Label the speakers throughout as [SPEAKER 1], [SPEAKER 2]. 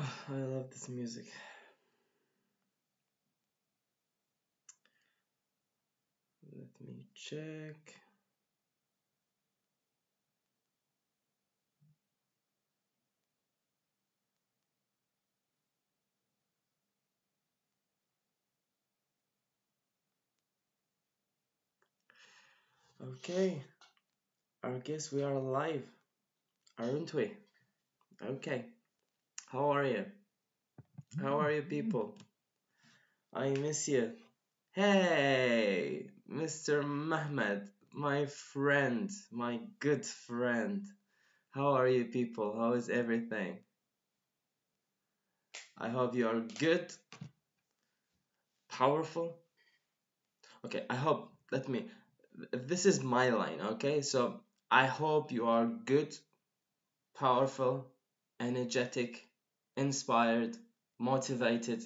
[SPEAKER 1] Oh, I love this music. Let me check. Okay, I guess we are live, aren't we? Okay, how are you? How are you people? I miss you. Hey, Mr. Mehmet, my friend, my good friend. How are you people? How is everything? I hope you are good, powerful. Okay, I hope, this is my line, okay? So I hope you are good, powerful, energetic, inspired, motivated.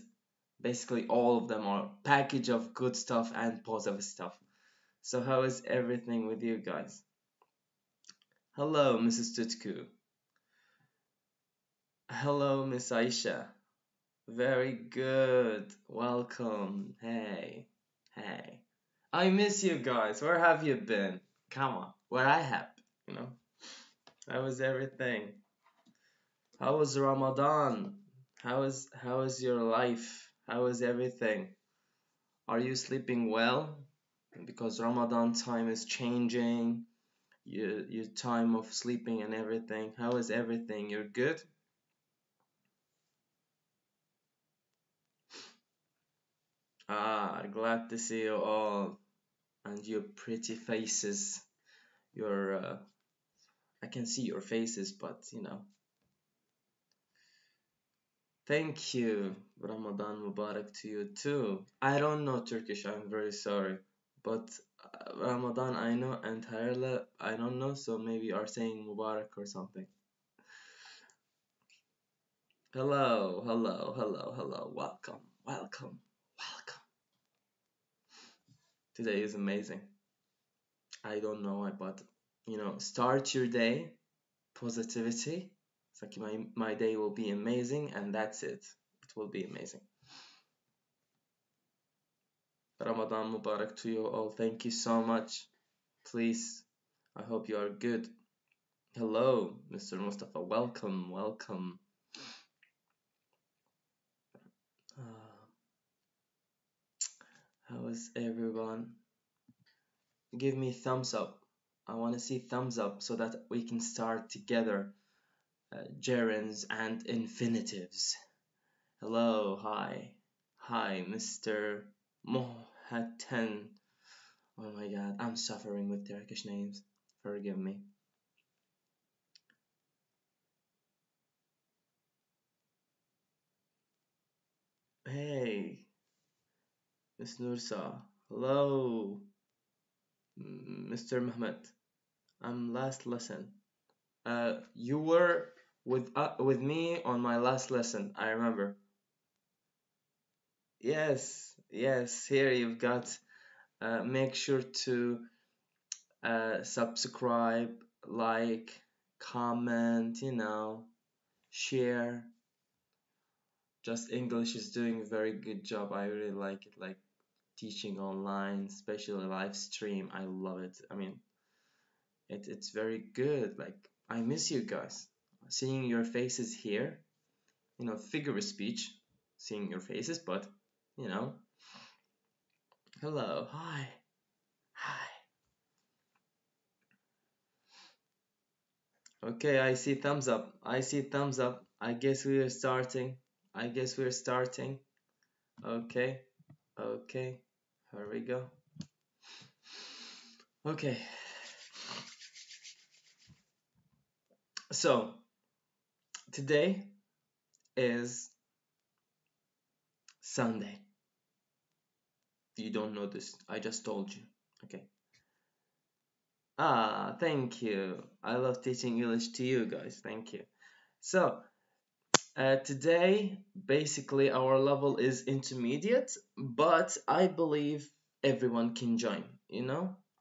[SPEAKER 1] Basically, all of them are package of good stuff and positive stuff. So how is everything with you guys? Hello, Mrs. Tutku. Hello, Miss Aisha. Very good. Welcome. Hey. Hey. I miss you guys. Where have you been? Come on. Where I have, you know? How was everything? How was Ramadan? How is your life? How is everything? Are you sleeping well? Because Ramadan time is changing. Your time of sleeping and everything. How is everything? You're good? Glad to see you all and your pretty faces. Your I can see your faces, but thank you. Ramadan Mubarak to you too. I don't know Turkish, I'm very sorry. But Ramadan I know and Hayırlı I don't know, so maybe you are saying Mubarak or something. Hello, hello, hello, hello. Welcome, welcome, welcome. Today is amazing. I don't know why, but start your day, positivity. It's like my day will be amazing, and that's it. It will be amazing. Ramadan Mubarak to you all. Thank you so much. Please, I hope you are good. Hello, Mr. Mustafa. Welcome, welcome. How is everyone? Give me thumbs up. I want to see thumbs up so that we can start together. Gerunds and Infinitives. Hello, hi. Hi, Mr. Mohaten. Oh my god, I'm suffering with Turkish names. Forgive me. Hey, Miss Nursa. Hello, Mr. Mehmet. I'm last lesson. You were with me on my last lesson. I remember. Yes, yes. Here you've got. Make sure to subscribe, like, comment. Share. Just English is doing a very good job. I really like it. Like teaching online, especially live stream. I love it. I mean, it's very good. Like I miss you guys. Seeing your faces here, figure of speech, seeing your faces, but you know, hello, hi, hi. Okay, I see thumbs up. I see thumbs up. I guess we are starting. I guess we're starting. Okay, okay, here we go. Okay. So, today is Sunday. You don't know this. I just told you. Okay. Thank you. I love teaching English to you guys. Thank you. So, today, basically, our level is intermediate, but I believe everyone can join.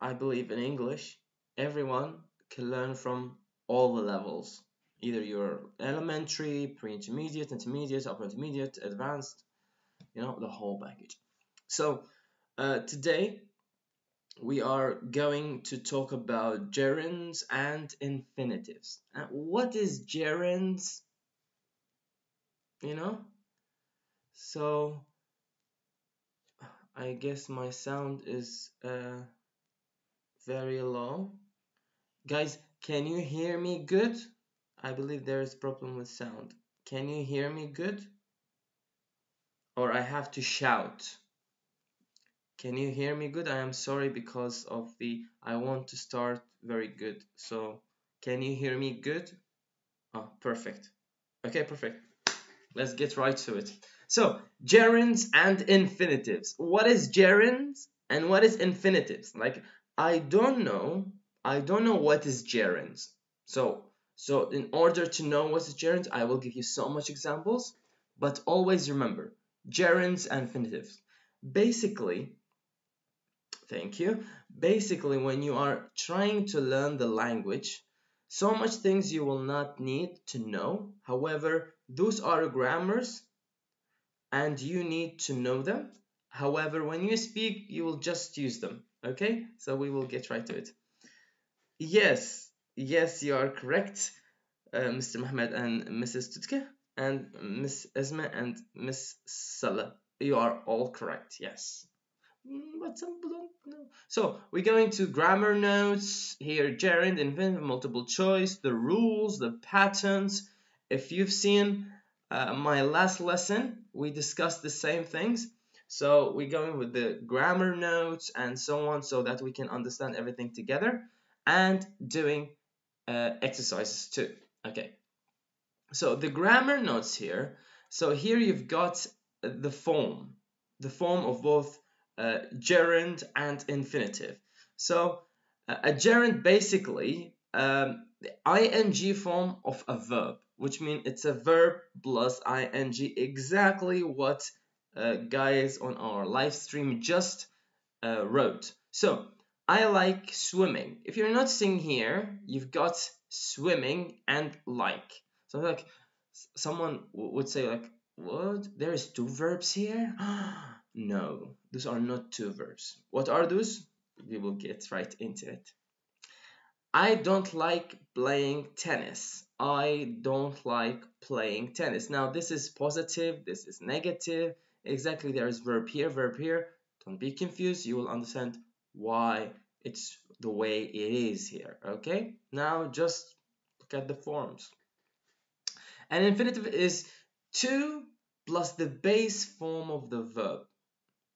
[SPEAKER 1] I believe in English. Everyone can learn from all the levels. either you're elementary, pre-intermediate, intermediate, upper intermediate, advanced, you know, the whole package. So today we are going to talk about gerunds and infinitives. What is gerunds? You know? So I guess my sound is very low. Guys, can you hear me good? I believe there is a problem with sound. Can you hear me good? Or I have to shout? Can you hear me good? I am sorry because of I want to start very good. So, can you hear me good? Oh, perfect. Okay, perfect. Let's get right to it. So, gerunds and infinitives. What is gerunds and what is infinitives? Like, I don't know what is gerunds. So in order to know what is gerunds, I will give you so much examples, but always remember, gerunds and infinitives. Basically, thank you. Basically, when you are trying to learn the language, so much things you will not need to know. However, those are grammars and you need to know them. However, when you speak, you will just use them. Okay? So we will get right to it. Yes, you are correct, Mr. Mohammed and Mrs. Tutke and Miss Esma and Miss Salah. You are all correct, yes. But some don't know. So we're going to grammar notes here, gerund, infinitive, multiple choice, the rules, the patterns. If you've seen my last lesson, we discussed the same things. So we're going with the grammar notes and so on, so that we can understand everything together, and doing exercises too. Okay. So the grammar notes here. So here you've got the form of both gerund and infinitive. So a gerund basically the ing form of a verb, which means it's a verb plus ing, exactly what guys on our live stream just wrote. So I like swimming. If you're not seeing here, you've got swimming and like. So like someone would say like, what? There is two verbs here? No, those are not two verbs. What are those? We will get right into it. I don't like playing tennis. I don't like playing tennis. Now this is positive, this is negative. Exactly, there is verb here, verb here. Don't be confused. You will understand why it's the way it is here. Okay? Now just look at the forms. An infinitive is to plus the base form of the verb.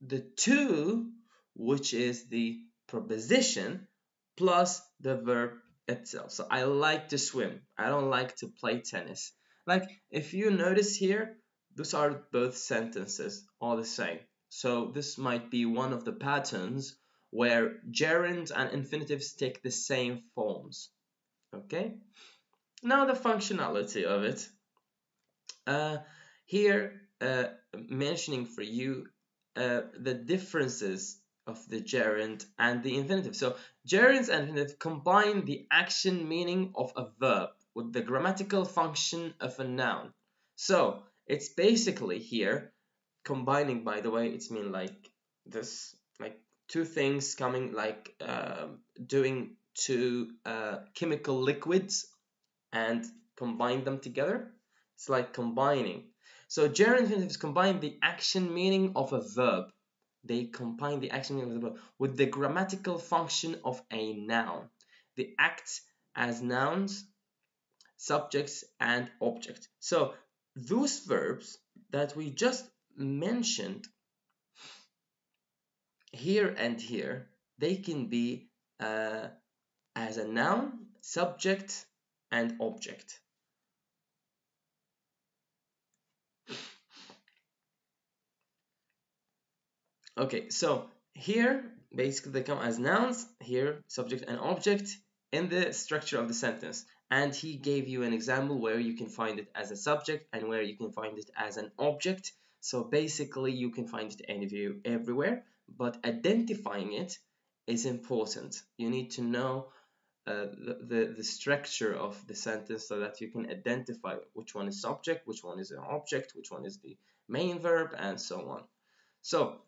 [SPEAKER 1] The to, which is the preposition, plus the verb itself. So I like to swim. I don't like to play tennis. Like if you notice here, those are both sentences, all the same. So this might be one of the patterns where gerunds and infinitives take the same forms. Okay? Now the functionality of it. Here, mentioning for you the differences of the gerund and the infinitive. So gerunds and infinitive combine the action meaning of a verb with the grammatical function of a noun. So it's basically here combining, by the way, it's mean like this, like two things coming, like doing two chemical liquids and combine them together. It's like combining. So gerund infinitives combine the action meaning of a verb. They combine the action meaning of the verb with the grammatical function of a noun. They act as nouns, subjects, and objects. So those verbs that we just mentioned here and here, they can be as a noun, subject, and object. Okay, so here basically they come as nouns, here subject and object in the structure of the sentence. And he gave you an example where you can find it as a subject and where you can find it as an object. So basically you can find it everywhere, but identifying it is important. You need to know the structure of the sentence so that you can identify which one is subject, which one is an object, which one is the main verb, and so on. So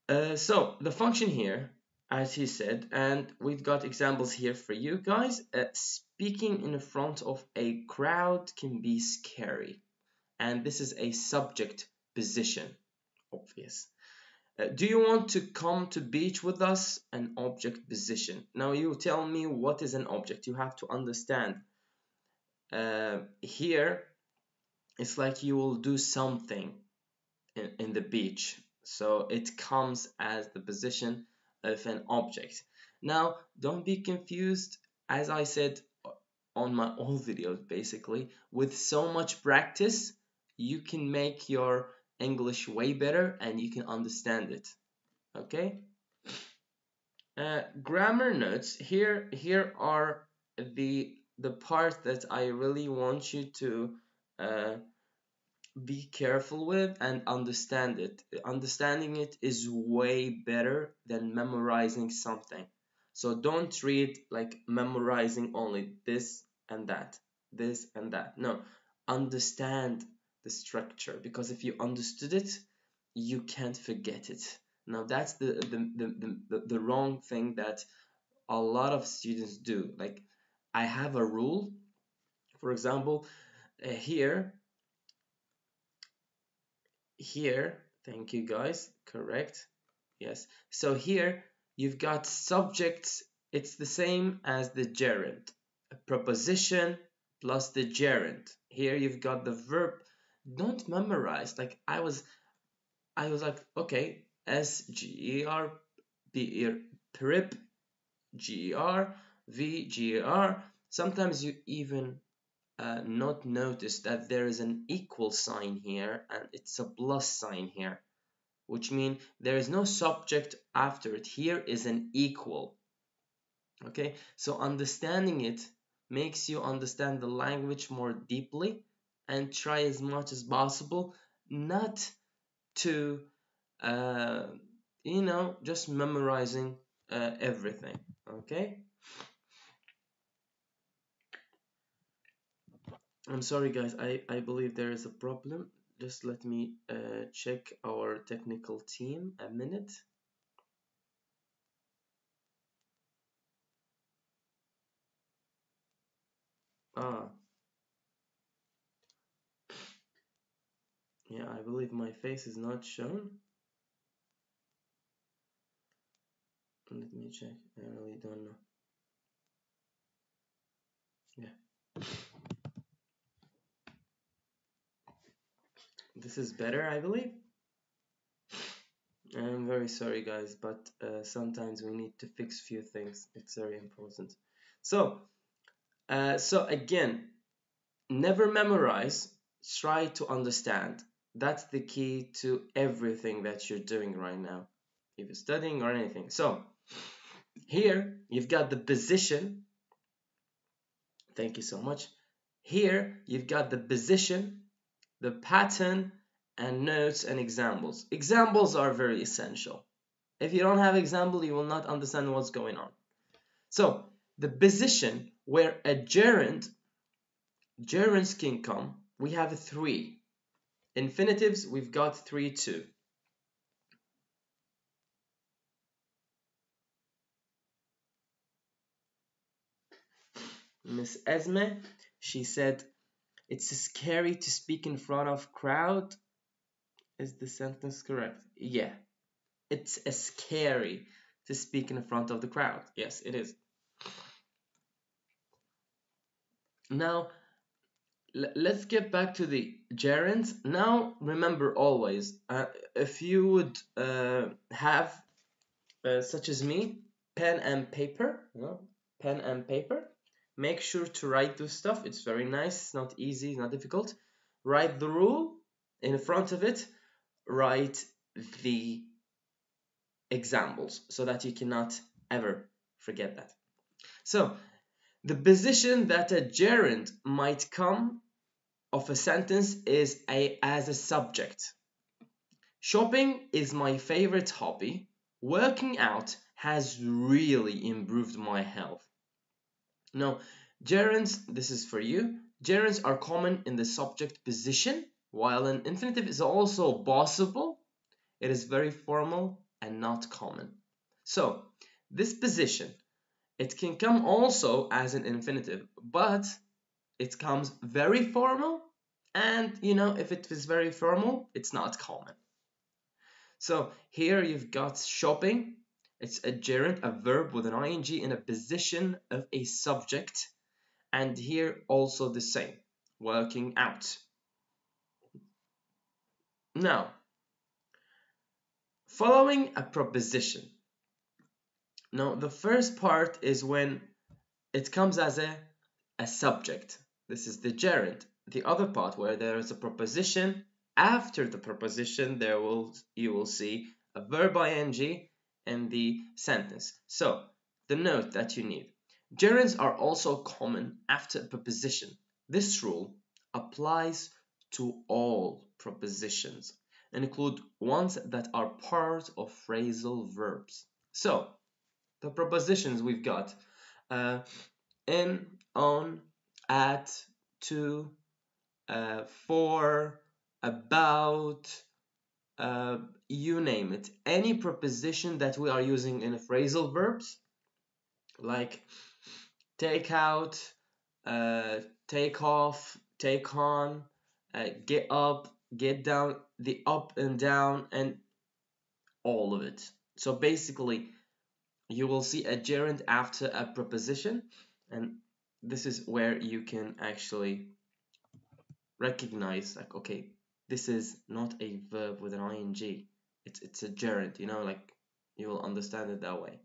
[SPEAKER 1] the function here, as he said, and we've got examples here for you guys. Speaking in front of a crowd can be scary, and this is a subject position, obvious. Do you want to come to beach with us? An object position. Now you tell me what is an object. You have to understand. Here, it's like you will do something in the beach. So it comes as the position of an object. Now, don't be confused. As I said on my old videos, basically, with so much practice, you can make your English way better and you can understand it. Okay? Grammar notes. Here are the part that I really want you to be careful with and understand it. Understanding it is way better than memorizing something. So don't read like memorizing only this and that, this and that. No, understand the structure, because if you understood it, you can't forget it. Now that's the wrong thing that a lot of students do. Like, I have a rule, for example, here, thank you guys, correct, yes. So here you've got subjects, it's the same as the gerund, a preposition plus the gerund. Here you've got the verb. Don't memorize. Like I was like, okay, S-G-E-R, B-E-R, prep, G-E-R, V, G-E-R. Sometimes you even not notice that there is an equal sign here and it's a plus sign here, which means there is no subject after it. Here is an equal. Okay, so understanding it makes you understand the language more deeply, and try as much as possible not to just memorizing everything. Okay, I'm sorry guys, I believe there is a problem. Just let me check our technical team a minute. Yeah, I believe my face is not shown. Let me check. I really don't know. Yeah. This is better, I believe. I'm very sorry guys, but sometimes we need to fix few things. It's very important. So again, never memorize, try to understand. That's the key to everything that you're doing right now, if you're studying or anything. So here you've got the position. Thank you so much. Here you've got the position, the pattern, and notes and examples. Examples are very essential. If you don't have example, you will not understand what's going on. So the position where a gerunds can come, we have 3. Infinitives, we've got 3 too. Miss Esme, she said, it's scary to speak in front of crowd. Is the sentence correct? Yeah. It's scary to speak in front of the crowd. Yes, it is. Now, let's get back to the gerunds. Now, remember always, if you would have, such as me, pen and paper, make sure to write this stuff. It's very nice. It's not easy. It's not difficult. Write the rule in front of it. Write the examples so that you cannot ever forget that. So the position that a gerund might come of a sentence is as a subject. Shopping is my favorite hobby. Working out has really improved my health. Now, gerunds, this is for you. Gerunds are common in the subject position, while an infinitive is also possible. It is very formal and not common. So, this position, it can come also as an infinitive, but it comes very formal, and if it is very formal, it's not common. So here you've got shopping. It's a gerund, a verb with an ing in a position of a subject. And here also the same, working out. Now, following a proposition. Now, the first part is when it comes as a subject. This is the gerund. The other part where there is a proposition, after the proposition you will see a verb ing in the sentence. So the note that you need. Gerunds are also common after a preposition. This rule applies to all prepositions and include ones that are part of phrasal verbs. So the prepositions we've got in, on, at, to, for, about, you name it. Any preposition that we are using in phrasal verbs, like take out, take off, take on, get up, get down, the up and down, and all of it. So basically, you will see a gerund after a preposition, and this is where you can actually recognize, like, okay, this is not a verb with an ing. It's a gerund, like you will understand it that way.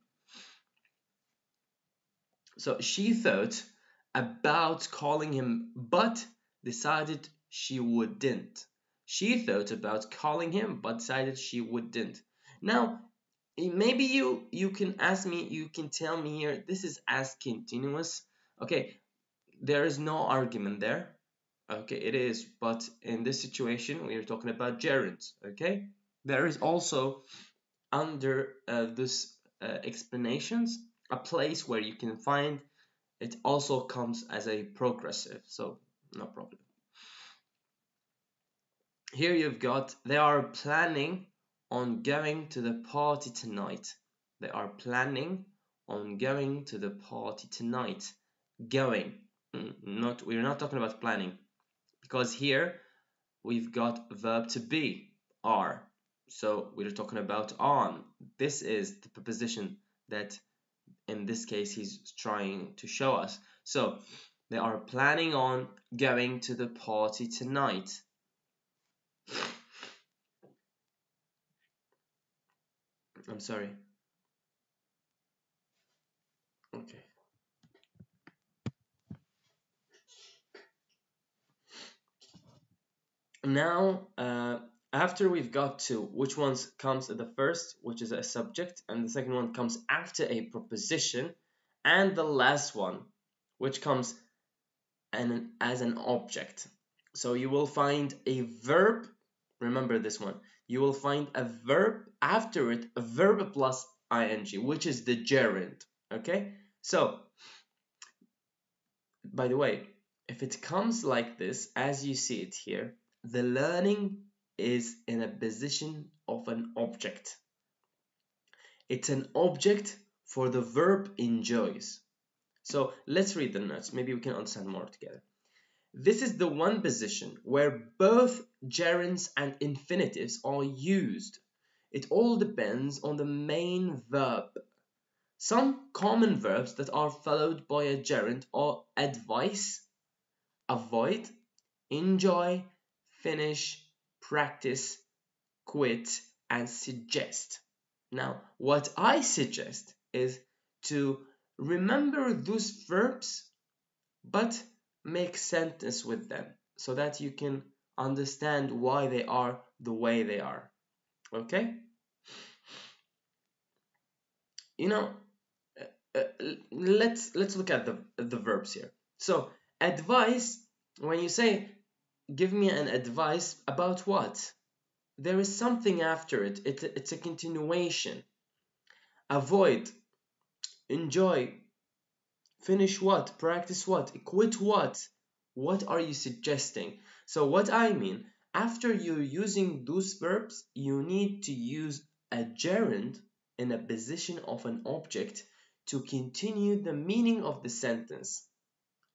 [SPEAKER 1] So she thought about calling him, but decided she wouldn't. She thought about calling him, but decided she wouldn't. Now, maybe you can ask me, you can tell me here, this is as continuous. Okay, there is no argument there. Okay, it is, but in this situation, we are talking about gerunds. Okay, there is also under this explanations a place where you can find it also comes as a progressive, so no problem. Here you've got, they are planning on going to the party tonight. They are planning on going to the party tonight. Going, we're not talking about planning, because here we've got verb to be, are. So we're talking about on. This is the preposition that in this case he's trying to show us. So they are planning on going to the party tonight. I'm sorry. Okay. Now, after we've got to which ones comes at the first, which is a subject, and the second one comes after a preposition, and the last one, which comes as an object. So you will find a verb, remember this one, you will find a verb after it, a verb plus ing, which is the gerund, okay? So, by the way, if it comes like this, as you see it here, the learning is in a position of an object. It's an object for the verb enjoys. So let's read the notes. Maybe we can understand more together. This is the one position where both gerunds and infinitives are used. It all depends on the main verb. Some common verbs that are followed by a gerund are advise, avoid, enjoy, finish, practice, quit, and suggest. Now, what I suggest is to remember those verbs, but make sentence with them so that you can understand why they are the way they are. Okay? Let's look at the verbs here. So, advice, when you say give me an advice about what? There is something after it. It's a continuation. Avoid, enjoy, Finish what? Practice what? Quit what? What are you suggesting? So what I mean, after you're using those verbs, you need to use a gerund in a position of an object to continue the meaning of the sentence.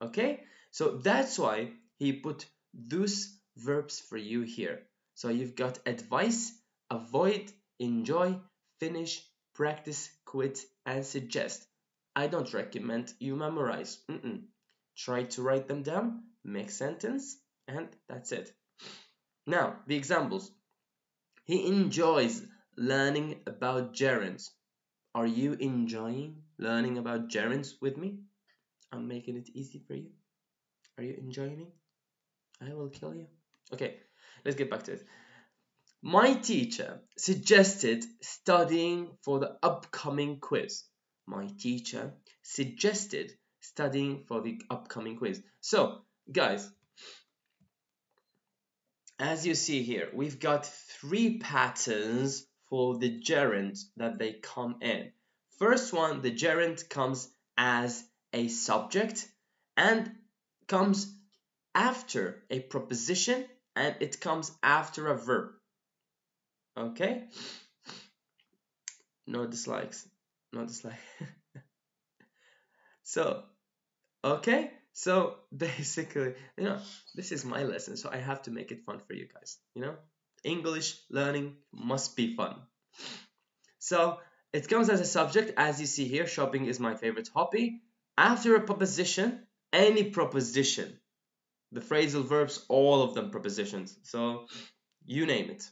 [SPEAKER 1] Okay? So that's why he put those verbs for you here. So you've got advice, avoid, enjoy, finish, practice, quit, and suggest. I don't recommend you memorize. Try to write them down, make sentence, and that's it. Now, the examples. He enjoys learning about gerunds. Are you enjoying learning about gerunds with me? I'm making it easy for you. Are you enjoying? I will kill you. Okay, let's get back to it. My teacher suggested studying for the upcoming quiz. My teacher suggested studying for the upcoming quiz. So, guys, as you see here, we've got 3 patterns for the gerund that they come in. First one, the gerund comes as a subject and comes after a preposition, and it comes after a verb. Okay? No dislikes. No dislike. So, okay? So basically, this is my lesson, so I have to make it fun for you guys. English learning must be fun. So it comes as a subject, as you see here. Shopping is my favorite hobby. After a preposition, any preposition. The phrasal verbs, all of them prepositions. So you name it.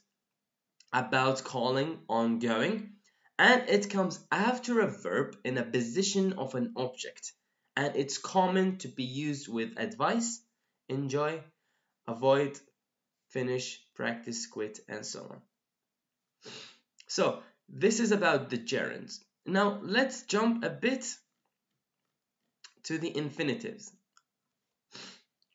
[SPEAKER 1] About, calling, on, going. And it comes after a verb in a position of an object. And it's common to be used with advice, enjoy, avoid, finish, practice, quit, and so on. So this is about the gerunds. Now let's jump a bit to the infinitives.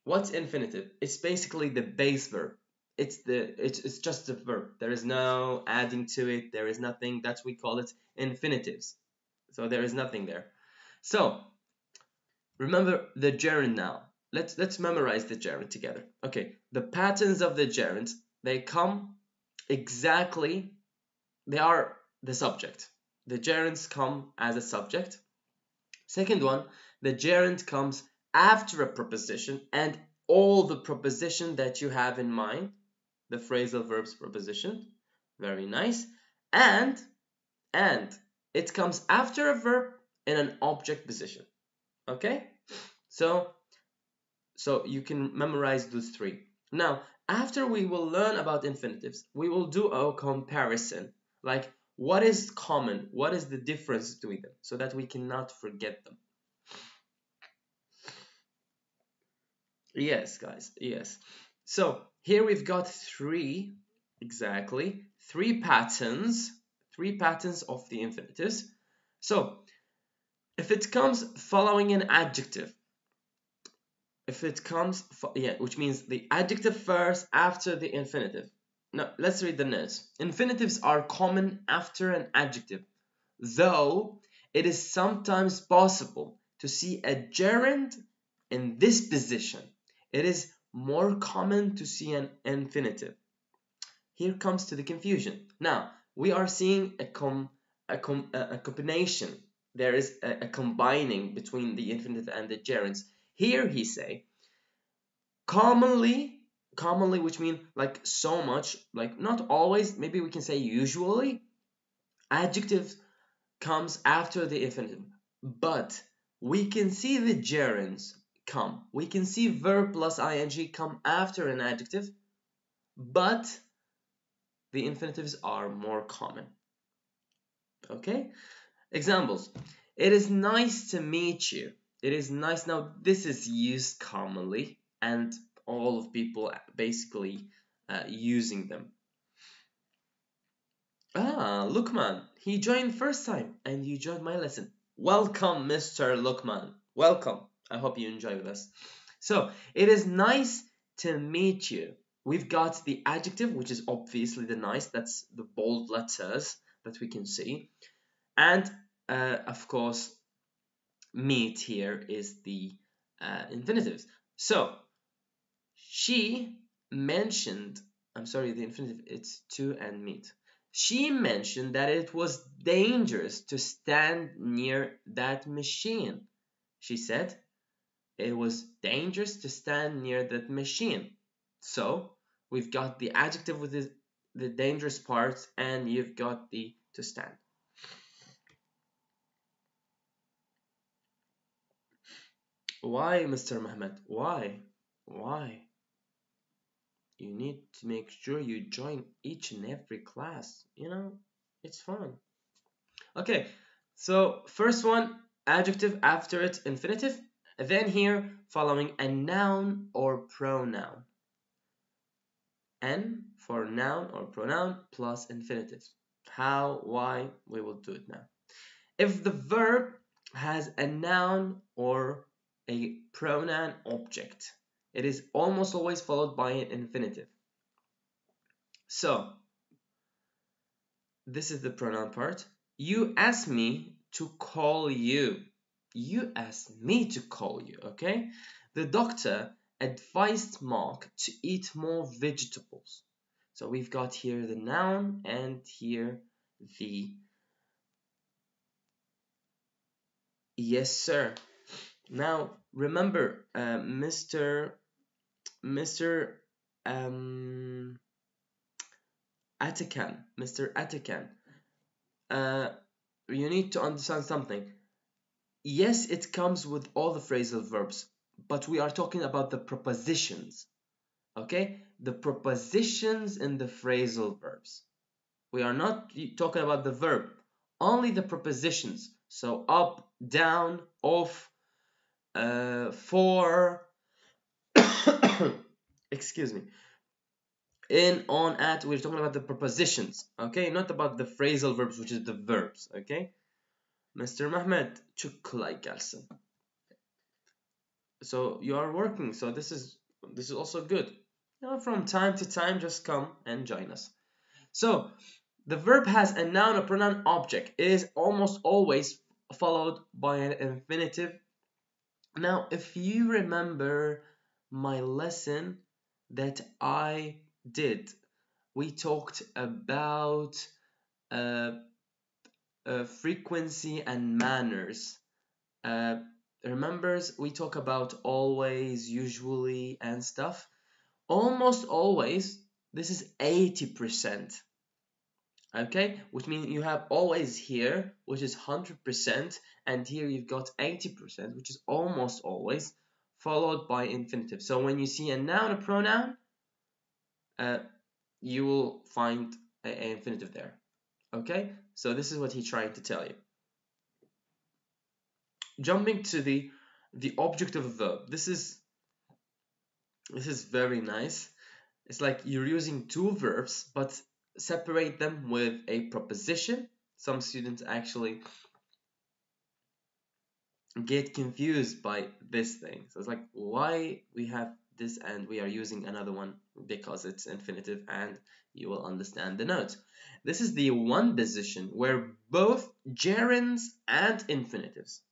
[SPEAKER 1] What's infinitive? It's basically the base verb. It's just a verb. There is no adding to it. There is nothing. That's we call it infinitives. So there is nothing there. So remember the gerund now. Let's memorize the gerund together. Okay, the patterns of the gerund, they come exactly, they are the subject. The gerunds come as a subject. Second one, the gerund comes after a preposition and all the preposition that you have in mind, the phrasal verbs preposition. Very nice. And it comes after a verb in an object position. Okay? So you can memorize those 3. Now, after we will learn about infinitives, we will do a comparison. Like, what is common? What is the difference between them? So that we cannot forget them. Yes, guys, yes. So here we've got 3 patterns of the infinitives. So if it comes following an adjective, which means the adjective first after the infinitive. Now let's read the notes. Infinitives are common after an adjective, though it is sometimes possible to see a gerund in this position. It is more common to see an infinitive. Here comes to the confusion. Now we are seeing a combination. There is a combining between the infinitive and the gerunds. Here he say commonly, which means like so much, like not always, maybe we can say usually, adjective comes after the infinitive, but we can see the gerunds come. We can see verb plus ing come after an adjective, but the infinitives are more common. Okay? Examples. It is nice to meet you. It is nice. Now, this is used commonly, and all of people basically using them. Lukman, he joined first time, and you joined my lesson. Welcome, Mr. Lukman. Welcome. I hope you enjoy with us. So, it is nice to meet you. We've got the adjective, which is obviously the nice. That's the bold letters that we can see. And, of course, meet here is the infinitives. So she mentioned, I'm sorry, the infinitive, it's to and meet. She mentioned that it was dangerous to stand near that machine. She said it was dangerous to stand near that machine. So we've got the adjective with the dangerous part, and you've got the to stand. Why, Mr. Mehmet? Why? Why? You need to make sure you join each and every class. You know, it's fun. Okay, so first one, adjective, after it, infinitive. Then here, following a noun or pronoun. N for noun or pronoun plus infinitive. How, why, we will do it now. If the verb has a noun or a pronoun object, it is almost always followed by an infinitive. So, this is the pronoun part. You asked me to call you. You asked me to call you, okay? The doctor advised Mark to eat more vegetables. So we've got here the noun and here the yes, sir. Now remember, Mr. Atakan, Mr. Atakan, you need to understand something. Yes, it comes with all the phrasal verbs, but we are talking about the prepositions, okay? The prepositions in the phrasal verbs. We are not talking about the verb, only the prepositions. So up, down, off, for, excuse me, in, on, at. We're talking about the prepositions, okay? Not about the phrasal verbs, which is the verbs, okay? Mr. Mehmet, çok kolay gelsin. So you are working, so this is also good. You know, from time to time, just come and join us. So the verb has a noun or pronoun object. It is almost always followed by an infinitive. Now, if you remember my lesson that I did, we talked about frequency and manners. Remembers we talk about always, usually, and stuff. Almost always, this is 80%. Okay, which means you have always here, which is 100%, and here you've got 80%, which is almost always, followed by infinitive. So when you see a noun or pronoun, you will find an infinitive there. Okay, so this is what he's trying to tell you. Jumping to the object of a verb. This is very nice. It's like you're using two verbs, but separate them with a preposition. Some students actually get confused by this thing. So it's like, why we have this and we are using another one? Because it's infinitive, and you will understand the note. This is the one position where both gerunds and infinitives.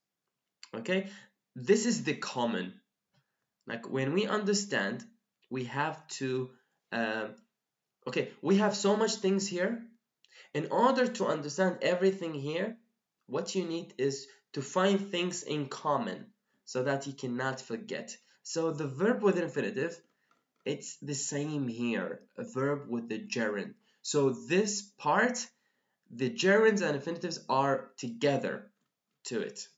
[SPEAKER 1] Okay, this is the common. Like when we understand, we have to okay, we have so much things here. In order to understand everything here, what you need is to find things in common so that you cannot forget. So the verb with infinitive, it's the same here, a verb with the gerund. So this part, the gerunds and infinitives are together to it.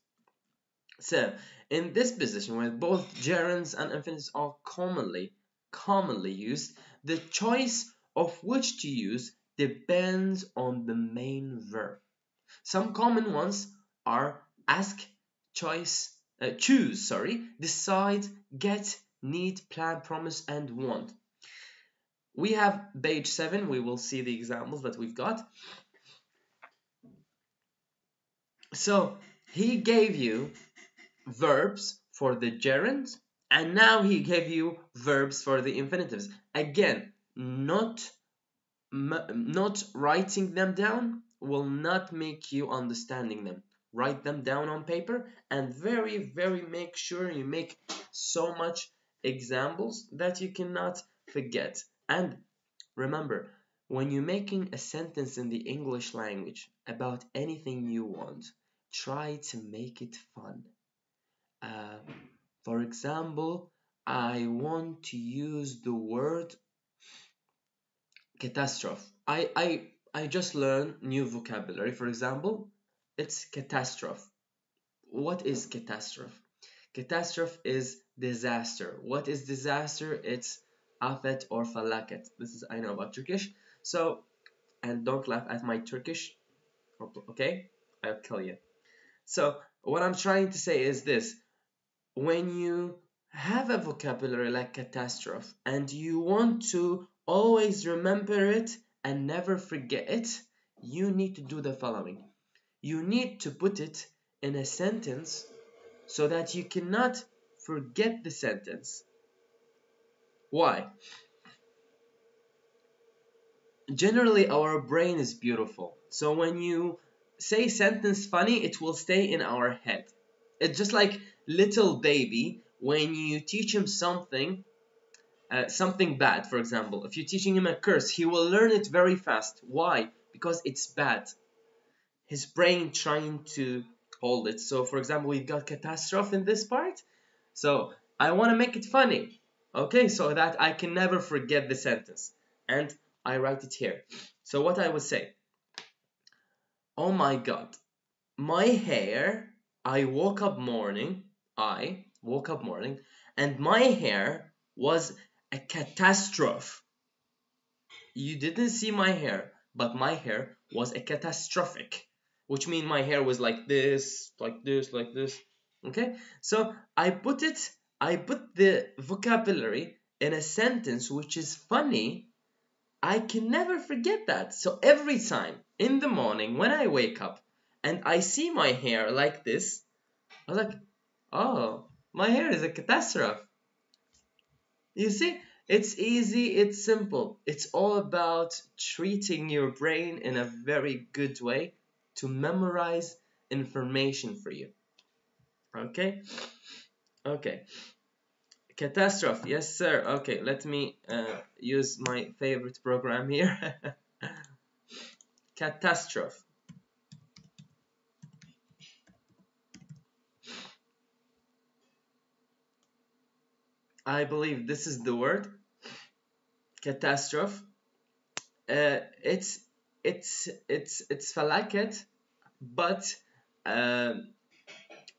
[SPEAKER 1] So in this position, where both gerunds and infinitives are commonly used, the choice of which to use depends on the main verb. Some common ones are ask, choose, decide, get, need, plan, promise, and want. We have page 7. We will see the examples that we've got. So he gave you verbs for the gerunds, and now he gave you verbs for the infinitives. Again, not writing them down will not make you understanding them. write them down on paper, and very make sure you make so much examples that you cannot forget. And remember, when you're making a sentence in the English language about anything you want, try to make it fun. uh, for example, I want to use the word catastrophe. I just learned new vocabulary. For example, it's catastrophe. What is catastrophe? Catastrophe is disaster. What is disaster? It's afet or falaket. This is I know about Turkish. So, and don't laugh at my Turkish, okay? I'll kill you. So, what I'm trying to say is this. When you have a vocabulary like catastrophe and you want to always remember it and never forget it, you need to do the following. You need to put it in a sentence so that you cannot forget the sentence. Why? Generally, our brain is beautiful. So when you say sentence funny, it will stay in our head. It's just like little baby, when you teach him something bad, for example. If you're teaching him a curse, he will learn it very fast. Why? Because it's bad. His brain trying to hold it. So, for example, we've got catastrophe in this part. So, I want to make it funny. Okay, so that I can never forget the sentence. And I write it here. So, what I would say. Oh my God. My hair, I woke up morning, and my hair was a catastrophe. You didn't see my hair, but my hair was a catastrophic, which means my hair was like this, like this, like this. Okay, so I put the vocabulary in a sentence which is funny. I can never forget that. So every time in the morning when I wake up and I see my hair like this, I was like, oh, my hair is a catastrophe. You see, it's easy, it's simple. It's all about treating your brain in a very good way to memorize information for you. Okay? Okay. Catastrophe, yes sir. Okay, let me use my favorite program here. Catastrophe. I believe this is the word. Catastrophe. It's falaket, but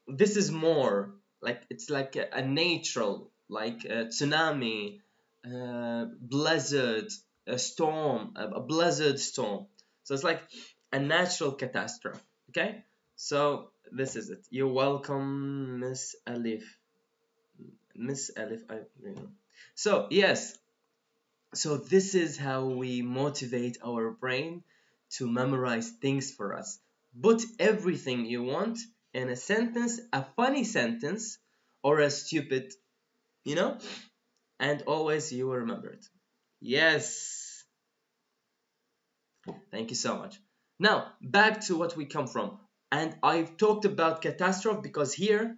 [SPEAKER 1] this is more like it's like a natural, like a tsunami, blizzard, a storm, a blizzard storm. So it's like a natural catastrophe. Okay, so this is it. You're welcome, Miss Alif. Miss Alif, So yes, so this is how we motivate our brain to memorize things for us. Put everything you want in a sentence, a funny sentence, or a stupid, and always you will remember it. Yes. Thank you so much. Now, back to what we come from. And I've talked about catastrophe because here,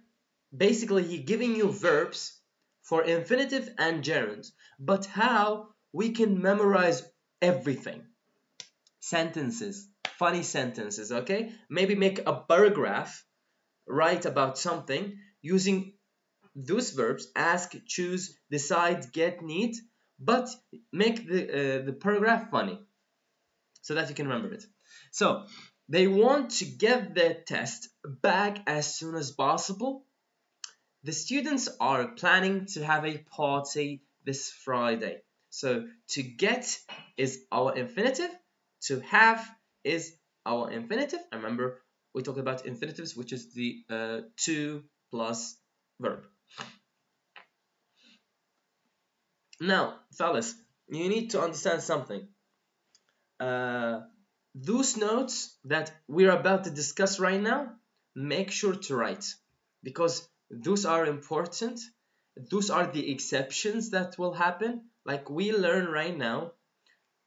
[SPEAKER 1] basically, he's giving you verbs for infinitive and gerunds. But how we can memorize everything? Sentences, funny sentences, okay? Maybe make a paragraph, write about something using those verbs: ask, choose, decide, get, need, but make the paragraph funny so that you can remember it. So they want to get their test back as soon as possible. The students are planning to have a party this Friday. So to get is our infinitive, to have is our infinitive. Remember, we talked about infinitives, which is the to plus verb. Now, fellas, you need to understand something. Those notes that we're about to discuss right now, make sure to write, because those are important. Those are the exceptions that will happen. Like we learn right now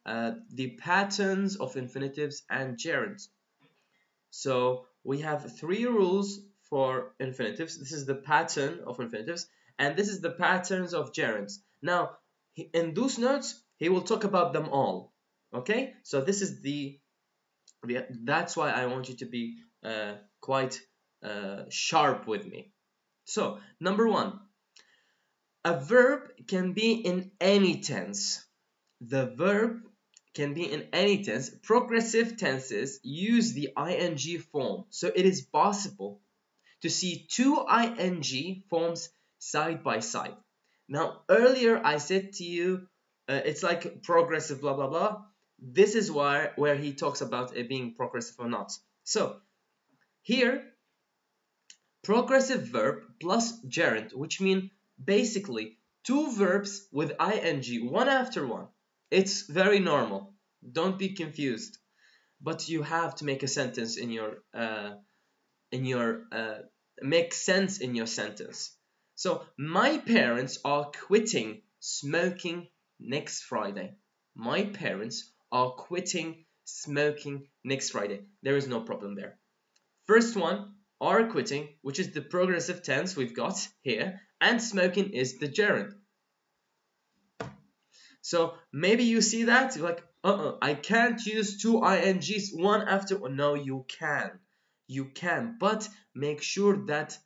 [SPEAKER 1] the patterns of infinitives and gerunds. So we have 3 rules for infinitives. This is the pattern of infinitives, and this is the patterns of gerunds. Now, in those notes, he will talk about them all. Okay, so this is that's why I want you to be quite sharp with me. So, number 1, a verb can be in any tense. The verb can be in any tense. Progressive tenses use the ing form. So it is possible to see 2 ing forms side by side. Now, earlier I said to you, it's like progressive blah blah blah. This is where he talks about it being progressive or not. So, here, progressive verb plus gerund, which mean basically 2 verbs with ing, one after one. It's very normal. Don't be confused. But you have to make a sentence make sense in your sentence. So, my parents are quitting smoking next Friday. My parents are quitting smoking next Friday. There is no problem there. First one, are quitting, which is the progressive tense we've got here, and smoking is the gerund. So maybe you see that, you're like, I can't use 2 ings one after. No, you can. You can, but make sure that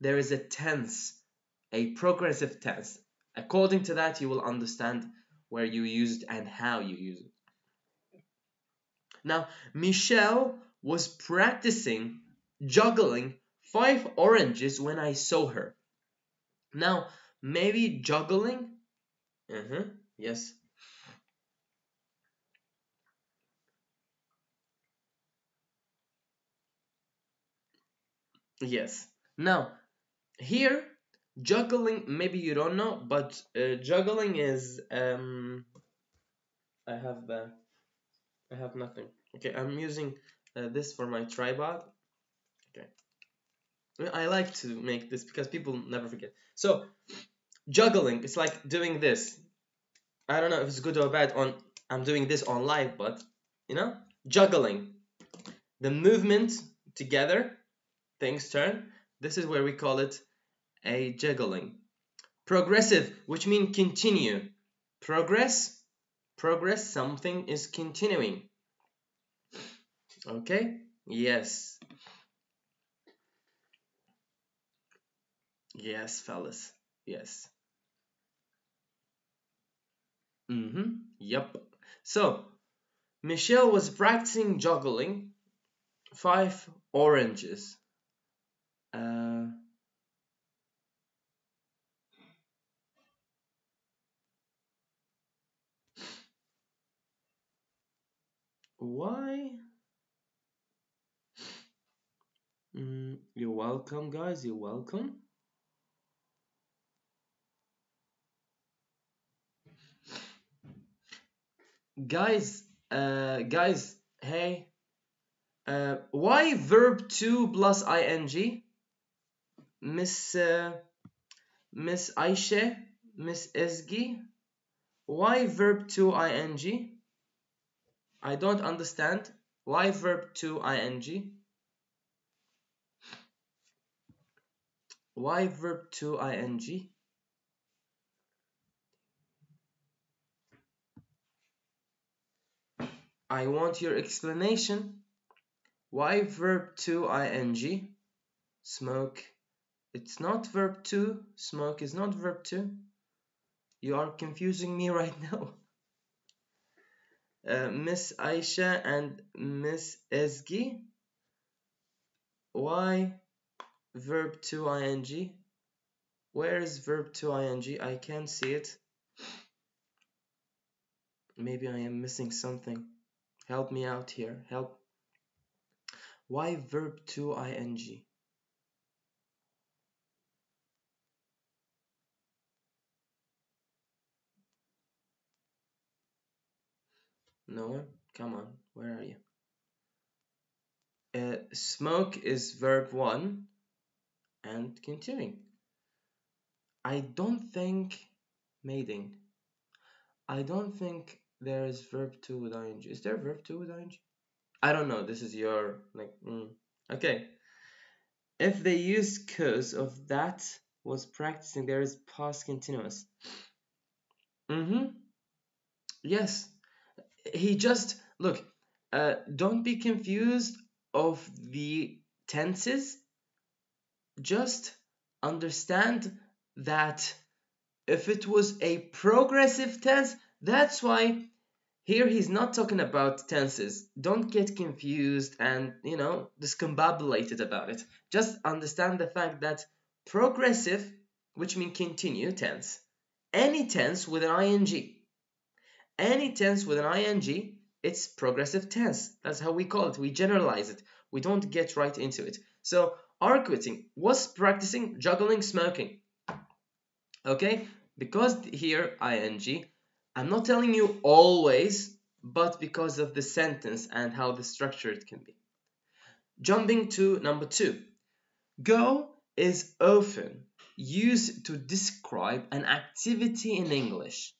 [SPEAKER 1] there is a tense, a progressive tense. According to that, you will understand where you use it and how you use it. Now, Michelle was practicing juggling 5 oranges when I saw her. Now, maybe juggling? Yes. Yes. Now, here, juggling, maybe you don't know, but juggling is, I have nothing. Okay, I'm using this for my tripod. Okay. I like to make this because people never forget. So, juggling, it's like doing this. I don't know if it's good or bad I'm doing this on live, but, juggling. The movement together, things turn. This is where we call it a juggling. Progressive, which means continue. Progress, something is continuing. Okay? Yes. Yes, fellas. Yes. Yep. So, Michelle was practicing juggling 5 oranges. Why? You're welcome, guys. You're welcome. Guys, hey. Why verb 2 plus ing? Miss Ayşe, Miss Ezgi, why verb 2 ing? I don't understand. Why verb 2 ing? Why verb 2 ing? I want your explanation. Why verb 2 ing? Smoke. It's not verb 2. Smoke is not verb 2. You are confusing me right now. Miss Aisha and Miss Ezgi. Why verb 2 ing? Where is verb 2 ing? I can't see it. Maybe I am missing something. Help me out here. Help. Why verb 2 ing? No one? Come on. Where are you? Smoke is verb 1 and continuing. I don't think mating. I don't think there is verb 2 with ing. Is there verb 2 with ing? I don't know. This is your Okay. If they use cause of that was practicing, there is past continuous. Yes. He just look. Don't be confused of the tenses. Just understand that if it was a progressive tense, that's why here he's not talking about tenses. Don't get confused and, discombobulated about it. Just understand the fact that progressive, which means continue tense, any tense with an ing, it's progressive tense. That's how we call it. We generalize it. We don't get right into it. So, are quitting was practicing juggling smoking. Okay? Because here ing, I'm not telling you always, but because of the sentence and how the structure it can be. Jumping to number 2. Go is often used to describe an activity in English.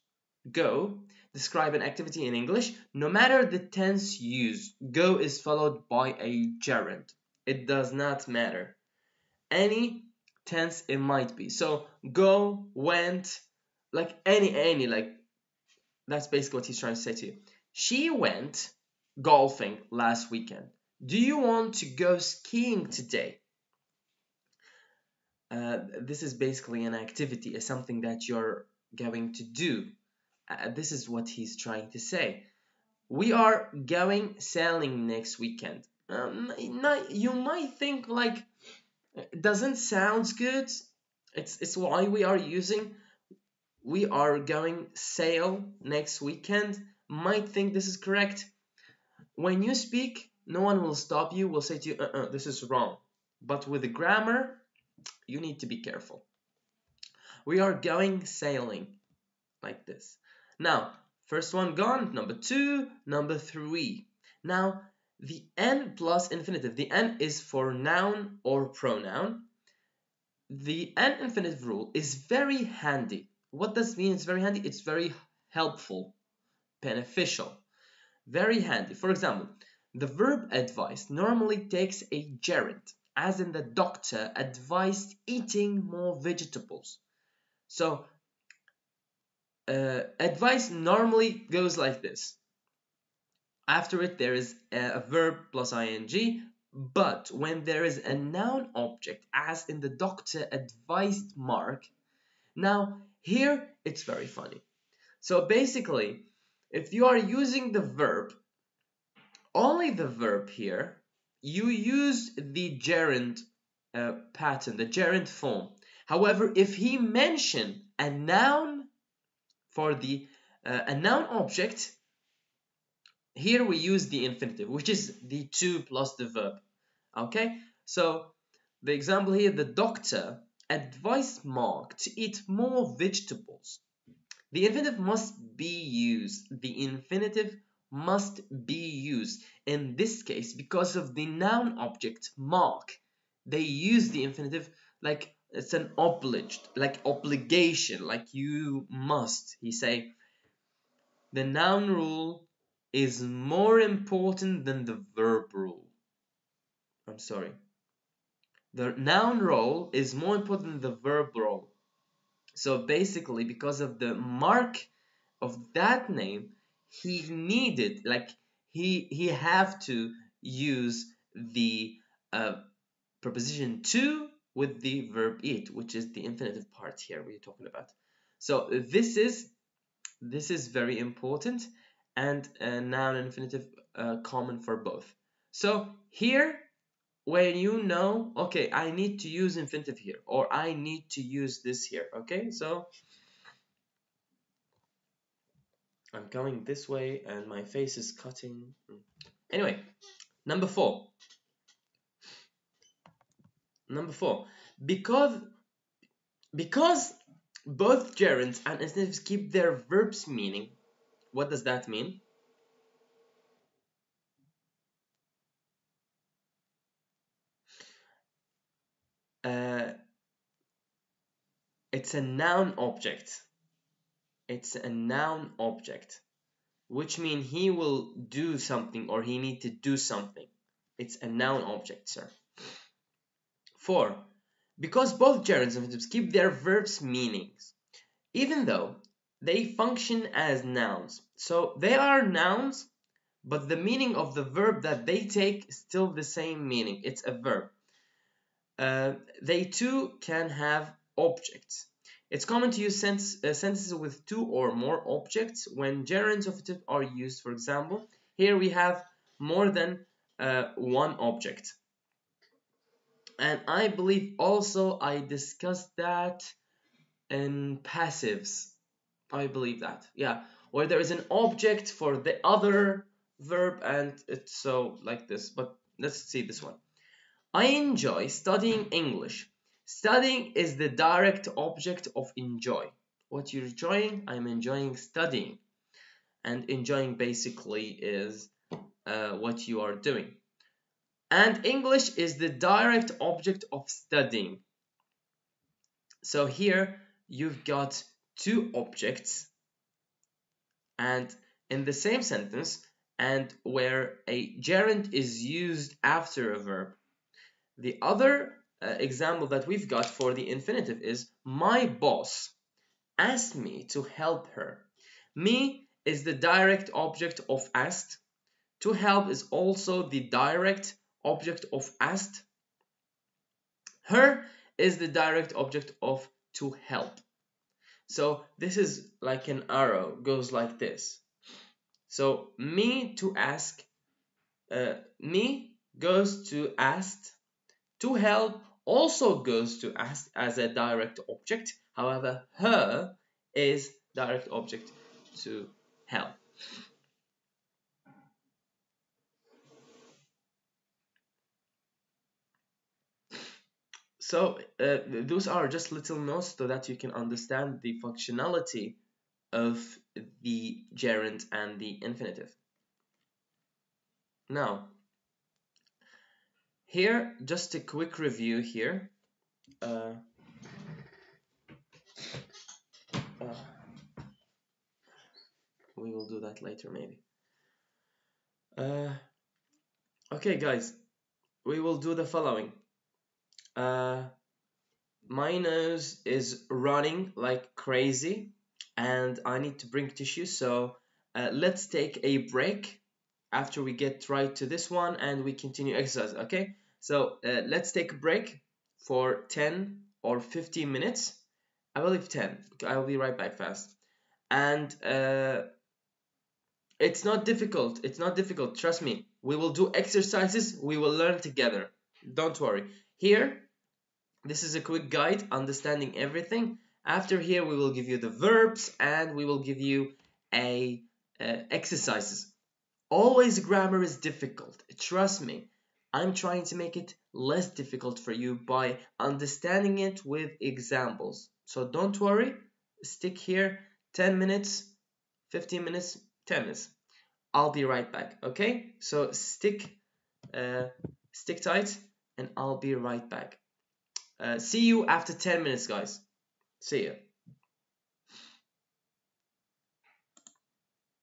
[SPEAKER 1] Go, describe an activity in English, no matter the tense used. Go is followed by a gerund. It does not matter. Any tense it might be. So go, went, like any, like that's basically what he's trying to say to you. She went golfing last weekend. Do you want to go skiing today? This is basically an activity, something that you're going to do. This is what he's trying to say. We are going sailing next weekend. You might think like it doesn't sound good. It's why we are using we are going sail next weekend. Might think this is correct. When you speak, no one will stop you, will say to you, this is wrong. But with the grammar, you need to be careful. We are going sailing like this. Now, first one gone, number 2, number 3. Now, the N plus infinitive. The N is for noun or pronoun. The N infinitive rule is very handy. What does it mean it's very handy? It's very helpful, beneficial, very handy. For example, the verb advise normally takes a gerund, as in the doctor advised eating more vegetables. So, advice normally goes like this. After it, there is a verb plus ing, but when there is a noun object, as in the doctor advised Mark, now here it's very funny. So basically, if you are using the verb, only the verb here, you use the gerund pattern, the gerund form. However, if he mentioned a noun for a noun object, here we use the infinitive, which is the to plus the verb. Okay, so the example here, the doctor advised Mark to eat more vegetables. The infinitive must be used. The infinitive must be used. In this case, because of the noun object Mark, they use the infinitive like it's an obliged, like obligation, like you must. He say, the noun rule is more important than the verb rule. I'm sorry. The noun role is more important than the verb role. So basically, because of the mark of that name, he needed, like he have to use the preposition to with the verb it, which is the infinitive part here we're talking about. So this is very important, and noun and infinitive common for both. So here, when you know, okay, I need to use infinitive here, or I need to use this here, okay? So I'm going this way and my face is cutting. Anyway, number 4. Because both gerunds and infinitives keep their verbs meaning. What does that mean? It's a noun object. It's a noun object, which means he will do something or he need to do something. It's a noun object, sir. 4. Because both gerunds and infinitives keep their verbs' meanings, even though they function as nouns. So they are nouns, but the meaning of the verb that they take is still the same meaning. It's a verb. They too can have objects. It's common to use sentences with 2 or more objects when gerunds of infinitive are used. For example, here we have more than one object. And I believe also I discussed that in passives. I believe that, yeah, where there is an object for the other verb, and it's so like this. But let's see this one. I enjoy studying English. Studying is the direct object of enjoy. What you're enjoying? I'm enjoying studying. And enjoying basically is what you are doing. And English is the direct object of studying. So here you've got 2 objects and in the same sentence, and where a gerund is used after a verb. The other example that we've got for the infinitive is my boss asked me to help her. Me is the direct object of asked. To help is also the direct object of asked. Her is the direct object of to help. So this is like an arrow, goes like this. So me to ask, me goes to asked. To help also goes to asked as a direct object. However, her is direct object to help. So those are just little notes so that you can understand the functionality of the gerund and the infinitive. Now, here, just a quick review here. We will do that later maybe. Okay guys, we will do the following. My nose is running like crazy and I need to bring tissue, so let's take a break after we get right to this one and we continue exercise. Okay, so let's take a break for 10 or 15 minutes. I believe 10. I'll be right back fast. And it's not difficult. It's not difficult. Trust me. We will do exercises. We will learn together. Don't worry. Here, this is a quick guide, understanding everything. After here, we will give you the verbs and we will give you exercises. Always grammar is difficult. Trust me. I'm trying to make it less difficult for you by understanding it with examples. So don't worry. Stick here 10 minutes, 15 minutes, 10 minutes. I'll be right back, okay? So stick tight and I'll be right back. See you after 10 minutes, guys. See you.